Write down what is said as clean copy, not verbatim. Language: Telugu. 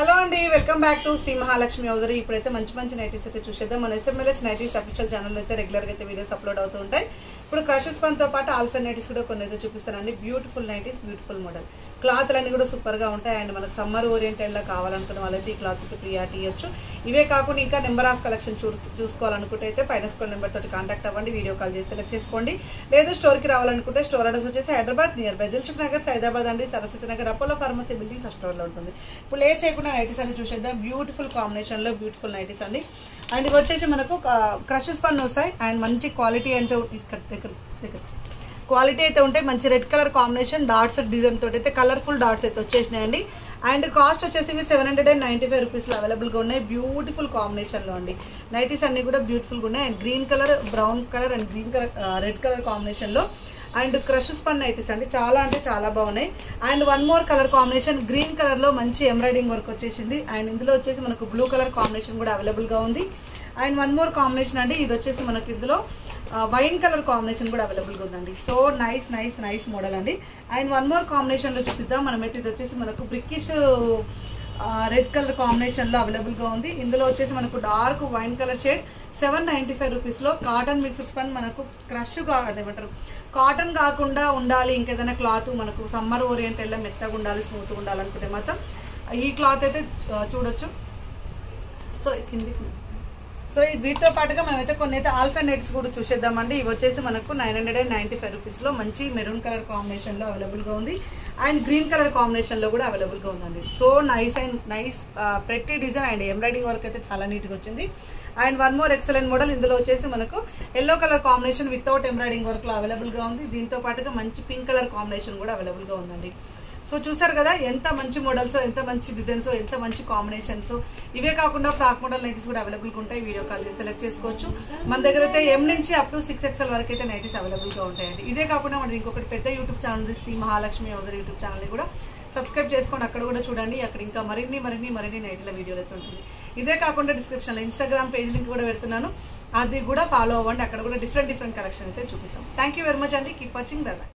హలో అండి, welcome back to Shri Mahalakshmi hosiery. ఇప్పుడైతే మంచి మంచి నైటీస్ అయితే చూసేద్దాం. మన SMLH నైటీస్ అఫీషియల్ ఛానల్ అయితే రెగ్యులర్ గా అయితే వీడియోస్ అప్లోడ్ అవుతూ ఉంటాయి. ఇప్పుడు క్రషెస్ పన్ తో పాటు ఆల్ఫర్ నైటీస్ కూడా కొన్ని అయితే చూపిస్తానండి. Beautiful nighties, beautiful model. Cloth అన్ని కూడా సూపర్ గా ఉంటాయి. అండ్ మనకు సమ్మర్ ఓరియంటెడ్ లా కావాలనుకున్న వాళ్ళైతే ఈ క్లాత్ కి ప్రియారిటీ ఇవ్వచ్చు. ఇవే కాకుండా ఇంకా నెంబర్ ఆఫ్ కలెక్షన్ చూసుకోవాలనుకుంటే అయితే పైన స్క్రోల్ నెంబర్ తోటి కాంటాక్ట్ అవ్వండి. వీడియో కాల్ చేసి సెలెక్ట్ చేసుకోండి. లేదు స్టోర్ కి రావాలనుకుంటే స్టోర్ అడ్రస్ వచ్చేసి హైదరాబాద్ నియర్ బై దిల్సుఖ్ నగర్, సైదాబాద్ అండి, Saraswati Nagar, Apollo pharmacy building first floor లో ఉంటుంది. ఇప్పుడు లే చేయకుండా నైటీస్ అని చూసేద్దాం. బ్యూటిఫుల్ కాంబినేషన్ లో బ్యూటిఫుల్ నైటీస్ అండి. అండ్ ఇవి వచ్చేసి మనకు క్రషెస్ పన్ను వస్తాయి. అండ్ మంచి క్వాలిటీ అంటే క్వాలిటీ అయితే ఉంటాయి. మంచి red colour combination dots design తోటి అయితే కలర్ఫుల్ డాట్స్ అయితే వచ్చేసినాయండి. అండ్ కాస్ట్ వచ్చేసి 795 రూపీస్ లో అవైలబుల్ గా ఉన్నాయి. బ్యూటిఫుల్ కాంబినేషన్ లో అండి నైటీస్ అన్ని కూడా బ్యూటిఫుల్ గా ఉన్నాయి. And green colour, brown colour and green colour, red colour combination లో అండ్ క్రషెస్ పన్ నైటీస్ అండి. చాలా అంటే చాలా బాగున్నాయి. And one more colour combination green colour లో మంచి ఎంబ్రాయిడింగ్ వర్క్ వచ్చేసింది. అండ్ ఇందులో వచ్చేసి మనకు బ్లూ కలర్ కాంబినేషన్ కూడా అవైలబుల్ గా ఉంది. అండ్ వన్ మోర్ కాంబినేషన్ అండి, ఇది వచ్చేసి మనకి ఇందులో వైన్ కలర్ కాంబినేషన్ కూడా అవైలబుల్ గా ఉందండి. So nice nice nice model అండి. అండ్ వన్ మోర్ కాంబినేషన్ లో చూపిద్దాం. మనమైతే ఇది వచ్చేసి మనకు బ్రికిష్ రెడ్ కలర్ కాంబినేషన్ లో అవైలబుల్ గా ఉంది. ఇందులో వచ్చేసి మనకు dark wine colour shade 795 rupees లో కాటన్ మిక్సెస్ పని మనకు క్రష్ ఏమంటారు కాటన్ కాకుండా ఉండాలి, ఇంకేదైనా క్లాత్ మనకు సమ్మర్ ఓరియంటెడ్ లో మెత్తగా ఉండాలి, స్మూత్గా ఉండాలనుకుంటే మాత్రం ఈ క్లాత్ అయితే చూడొచ్చు. సో వీటితో పాటుగా మనమైతే కొన్ని అయితే ఆల్ఫర్ నైటీస్ కూడా చూసేద్దామండి. ఇవి వచ్చేసి మనకు 995 రూపీస్ లో మంచి మెరూన్ కలర్ కాంబినేషన్ లో అవైలబుల్ గా ఉంది. అండ్ గ్రీన్ కలర్ కాంబినేషన్ లో కూడా అవైలబుల్ గా ఉందండి. సో నైస్ అండ్ నైస్ ప్రతి డిజైన్ అండ్ ఎంబ్రాయిడింగ్ వర్క్ అయితే చాలా నీట్ గా వచ్చింది. And one more excellent model, ఇందులో వచ్చేసి మనకు yellow colour combination without embroidering work లో అవైలబుల్ గా ఉంది. దీంతో పాటుగా మంచి పింక్ కలర్ కాంబినేషన్ కూడా అవైలబుల్ గా ఉందండి. సో చూసారు కదా ఎంత మంచి మోడల్స్, ఎంత మంచి డిజైన్స్, ఎంత మంచి కాంబినేషన్స్. ఇవే కాకుండా ఫ్రాక్ మోడల్ నైటీస్ కూడా అవైలబుల్ గా ఉంటాయి. వీడియో కాల్ చేసి సెలెక్ట్ చేసుకోవచ్చు. మన దగ్గర అయితే M నుంచి అప్ టు 6XL వరకు అయితే నైటీస్ అవైలబుల్ గా ఉంటాయండి. ఇదే కాకుండా మనది ఇంకొకటి పెద్ద యూట్యూబ్ ఛానల్ ఉంది, Shri Mahalakshmi hosiery YouTube channel ని కూడా సబ్స్క్రైబ్ చేసుకోండి. అక్కడ కూడా చూడండి. అక్కడ ఇంకా మరిన్ని నైటీల వీడియోలు అయితే ఉంటుంది. ఇదే కాకుండా డిస్క్రిప్షన్ లో ఇన్స్టాగ్రామ్ పేజ్ లింక్ కూడా పెడుతున్నాను, అది కూడా ఫాలో అవ్వండి. అక్కడ కూడా డిఫరెంట్ కలెక్షన్ అయితే చూపిస్తాం. థ్యాంక్ యూ వెరీ మచ్ అండి. Keep watching. By by.